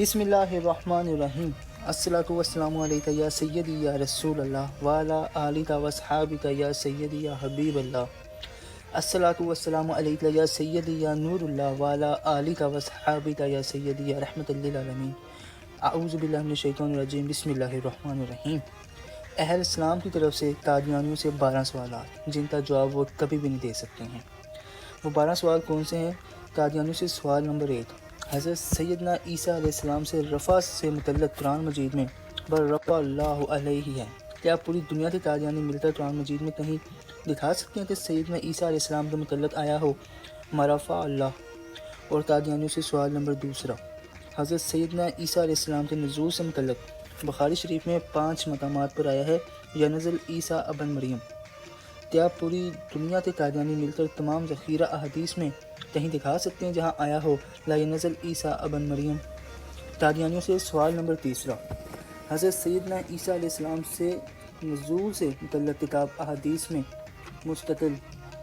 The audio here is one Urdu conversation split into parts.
بسم اللہ الرحمن الرحیم الصلاۃ والسلام علیک یا سیدی یا رسول اللہ وعلی آلک و اصحابک یا سیدی یا حبیب اللہ الصلاۃ والسلام علیک یا سیدی یا نور اللہ وعلی آلک و اصحابک یا سیدی یا رحمت للعالمین اعوذ باللہ من الشیطان الرجیم بسم اللہ الرحمن الرحیم۔ اہل اسلام کی طرف سے قادیانیوں سے 12 سوالات جن کا جواب وہ کبھی بھی نہیں دے سکتے ہیں۔ وہ 12 سوال کون سے ہیں؟ قادیانیوں سے سوال نمبر 1، حضرت سیدنا عیسیٰ علیہ السلام سے رفع سے متعلق قرآن مجید میں بر رفع اللہ علیہ ہے۔ کیا پوری دنیا کے قادیانی مل کر قرآن مجید میں کہیں دکھا سکتے ہیں کہ سیدنا عیسیٰ علیہ السلام کے متعلق آیا ہو مرفع اللہ؟ اور قادیانیوں سے سوال نمبر 2، حضرت سیدنا عیسیٰ علیہ السلام کے نزول سے متعلق بخاری شریف میں 5 مقامات پر آیا ہے یا نزل عیسیٰ ابن مریم۔ کیا پوری دنیا کے قادیانی مل کر تمام ذخیرہ احادیث میں کہیں دکھا سکتے ہیں جہاں آیا ہو لا ینزل عیسیٰ ابن مریم؟ قادیانیوں سے سوال نمبر 3، حضرت سیدنا عیسیٰ علیہ السلام سے نزول سے متعلق کتاب احادیث میں مستقل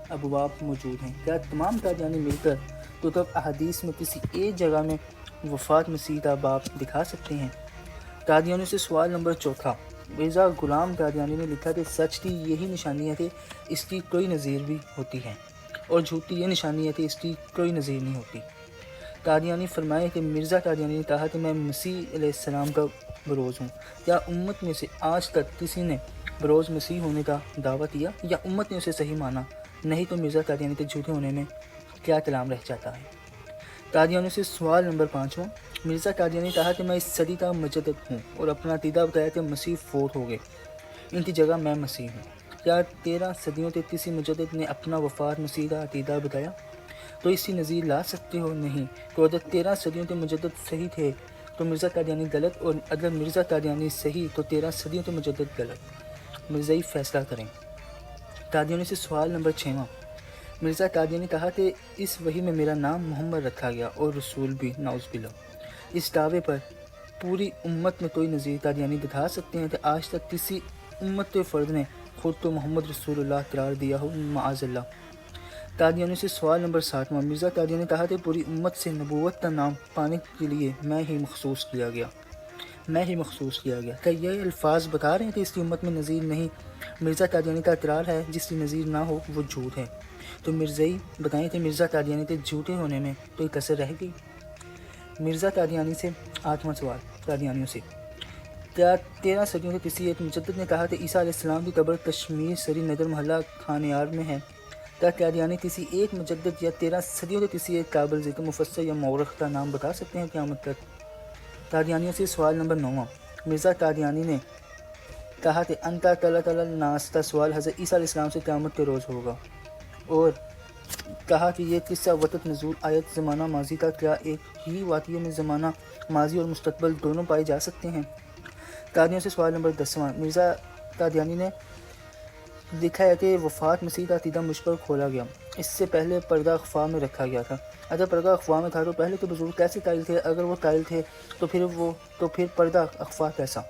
ابواب موجود ہیں۔ کیا تمام قادیانی مل کر کتب احادیث میں کسی ایک جگہ میں وفات مسیح کا باب دکھا سکتے ہیں؟ قادیانیوں سے سوال نمبر 4، مرزا غلام قادیانی نے لکھا کہ سچ کی یہی نشانی ہے کہ اس کی کوئی نظیر بھی ہوتی ہے، اور جھوٹ کی یہ نشانی ہے کہ اس کی کوئی نظیر نہیں ہوتی۔ قادیانی فرمائے کہ مرزا قادیانی نے کہا کہ میں مسیح علیہ السلام کا بروز ہوں۔ کیا امت میں سے آج تک کسی نے بروز مسیح ہونے کا دعویٰ کیا یا امت نے اسے صحیح مانا؟ نہیں تو مرزا قادیانی کے جھوٹے ہونے میں کیا کلام رہ جاتا ہے۔ قادیانیوں سے سوال نمبر 5، مرزا قادیانی نے کہا کہ میں اس صدی کا مجدد ہوں اور اپنا عقیدہ بتایا کہ مسیح فوت ہو گئے، ان کی جگہ میں مسیح ہوں۔ کیا 13 صدیوں کے کسی مجدد نے اپنا وفات مسیح کا عقیدہ بتایا؟ تو اس کی نظیر لا سکتے ہو؟ نہیں۔ تو اگر 13 صدیوں کے مجدد صحیح تھے تو مرزا قادیانی غلط، اور اگر مرزا قادیانی صحیح تو 13 صدیوں کے مجدد غلط۔ مرزائی فیصلہ کریں۔ قادیانی سے سوال نمبر 6، مرزا قادیانی نے کہا کہ اس وحی میں میرا نام محمد رکھا گیا اور رسول بھی، نعوذ باللہ۔ اس دعوے پر پوری امت میں کوئی نظیر قادیانی دکھا سکتے ہیں کہ آج تک کسی امت کے فرد نے خود تو محمد رسول اللہ قرار دیا ہو؟ معاذ اللہ۔ قادیانی سے سوال نمبر 7، مرزا قادیانی نے کہا کہ پوری امت سے نبوت کا نام پانے کے لیے میں ہی مخصوص کیا گیا۔ کیا یہ الفاظ بتا رہے ہیں کہ اس کی امت میں نظیر نہیں؟ مرزا قادیانی کا اقرار ہے جس کی نظیر نہ ہو وہ جھوٹ ہے۔ تو مرزائی بتائیں کہ مرزا قادیانی کے جھوٹے ہونے میں کوئی کسر رہ گئی؟ مرزا قادیانی سے 8واں سوال، قادیانیوں سے کیا 13 صدیوں کے کسی ایک مجدد نے کہا کہ عیسیٰ علیہ السلام کی قبر کشمیر سری نگر محلہ خانیار میں ہے؟ کیا قادیانی کسی ایک مجدد یا 13 صدیوں کے کسی ایک قابل ذکر مفسر یا مورخ کا نام بتا سکتے ہیں قیامت تک؟ قادیانیوں سے سوال نمبر 9، مرزا قادیانی نے کہا کہ انتا طلعت الناس کا سوال حضرت عیسیٰ علیہ السلام سے قیامت کے روز ہوگا، اور کہا کہ یہ قصہ وقت نزول آیت زمانہ ماضی کا کیا ایک ہی واقعے میں زمانہ ماضی اور مستقبل دونوں پائے جا سکتے ہیں؟ قادیانیوں سے سوال نمبر 10، مرزا قادیانی نے لکھا ہے کہ وفات مسیح کا عقیدہ مجھ پر کھولا گیا، اس سے پہلے پردہ اخفا میں رکھا گیا تھا۔ اگر پردہ اخفا میں تھا تو پہلے کے بزرگ کیسے قائل تھے؟ اگر وہ قائل تھے تو پھر پردہ اخفا کیسا؟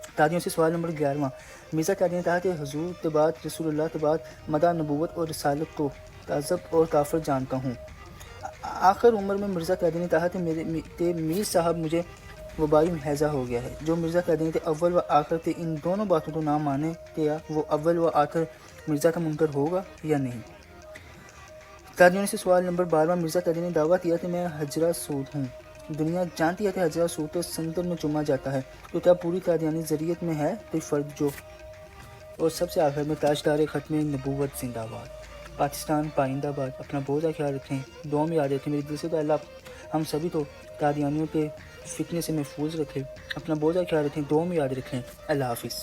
قادیانیوں سے سوال نمبر 11، مرزا قادیانی نے کہا کہ حضور کے بعد رسول اللہ کے بعد مدح نبوت اور رسالت کو کاذب اور کافر جانتا ہوں۔ آخر عمر میں مرزا قادیانی نے کہا کہ میر صاحب مجھے وبائی ہیضہ ہو گیا ہے۔ جو مرزا قادیانی کے اول و آخر کے ان دونوں باتوں کو نہ مانے کیا وہ اول و آخر مرزا کا منکر ہوگا یا نہیں؟ قادیانی سے سوال نمبر 12، مرزا قادیانی نے دعویٰ کیا کہ میں حجرہ سود ہوں۔ دنیا جانتی ہے کہ حجرہ سود تو سمندر میں چوما جاتا ہے، تو کیا پوری قادیانی ذریعت میں ہے کوئی فرد جو؟ اور سب سے آخر میں تاجدار ختم نبوت زندہ باد، پاکستان پائندہ باد۔ اپنا بہت زیادہ خیال رکھیں، دعا میں یاد رکھیں۔ میری دل سے تو اللہ ہم سبھی کو قادیانیوں کے فتنے سے محفوظ رکھے۔ اپنا بہت زیادہ خیال رکھیں، دعا میں یاد رکھیں۔ اللہ حافظ۔